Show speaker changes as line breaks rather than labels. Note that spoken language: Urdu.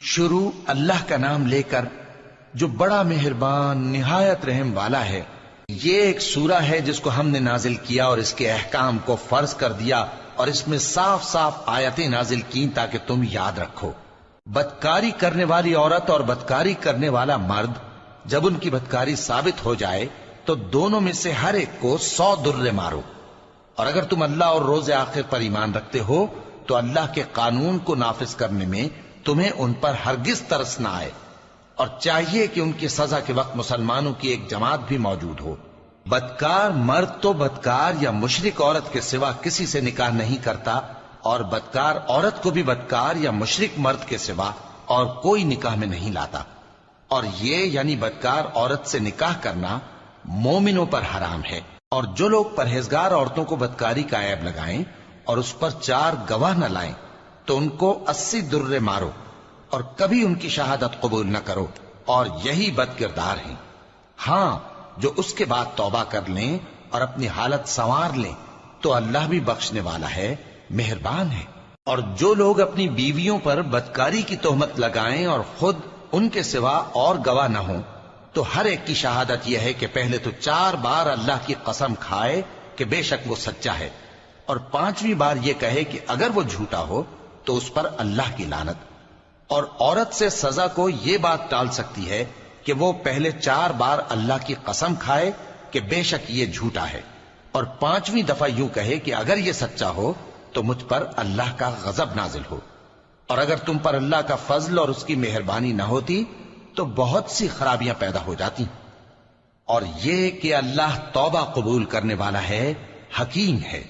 شروع اللہ کا نام لے کر جو بڑا مہربان نہایت رحم والا ہے۔ یہ ایک سورہ ہے جس کو ہم نے نازل کیا اور اس کے احکام کو فرض کر دیا اور اس میں صاف صاف آیتیں نازل کی تاکہ تم یاد رکھو۔ بدکاری کرنے والی عورت اور بدکاری کرنے والا مرد جب ان کی بدکاری ثابت ہو جائے تو دونوں میں سے ہر ایک کو 100 درے مارو، اور اگر تم اللہ اور روز آخر پر ایمان رکھتے ہو تو اللہ کے قانون کو نافذ کرنے میں تمہیں ان پر ہرگز ترس نہ آئے، اور چاہیے کہ ان کی سزا کے وقت مسلمانوں کی ایک جماعت بھی موجود ہو۔ بدکار مرد تو بدکار یا مشرک عورت کے سوا کسی سے نکاح نہیں کرتا، اور بدکار عورت کو بھی بدکار یا مشرک مرد کے سوا اور کوئی نکاح میں نہیں لاتا، اور یہ یعنی بدکار عورت سے نکاح کرنا مومنوں پر حرام ہے۔ اور جو لوگ پرہیزگار عورتوں کو بدکاری کا عیب لگائیں اور اس پر 4 گواہ نہ لائیں تو ان کو 80 درے مارو، اور کبھی ان کی شہادت قبول نہ کرو، اور یہی بد کردار ہیں۔ ہاں، جو اس کے بعد توبہ کر لیں اور اپنی حالت سنوار لیں تو اللہ بھی بخشنے والا ہے، مہربان ہے۔ اور جو لوگ اپنی بیویوں پر بدکاری کی تہمت لگائیں اور خود ان کے سوا اور گواہ نہ ہوں تو ہر ایک کی شہادت یہ ہے کہ پہلے تو 4 بار اللہ کی قسم کھائے کہ بے شک وہ سچا ہے، اور 5ویں بار یہ کہے کہ اگر وہ جھوٹا ہو تو اس پر اللہ کی لعنت۔ اور عورت سے سزا کو یہ بات ٹال سکتی ہے کہ وہ پہلے 4 بار اللہ کی قسم کھائے کہ بے شک یہ جھوٹا ہے، اور 5ویں دفعہ یوں کہے کہ اگر یہ سچا ہو تو مجھ پر اللہ کا غضب نازل ہو۔ اور اگر تم پر اللہ کا فضل اور اس کی مہربانی نہ ہوتی تو بہت سی خرابیاں پیدا ہو جاتی۔ اور یہ کہ اللہ توبہ قبول کرنے والا ہے، حکیم ہے۔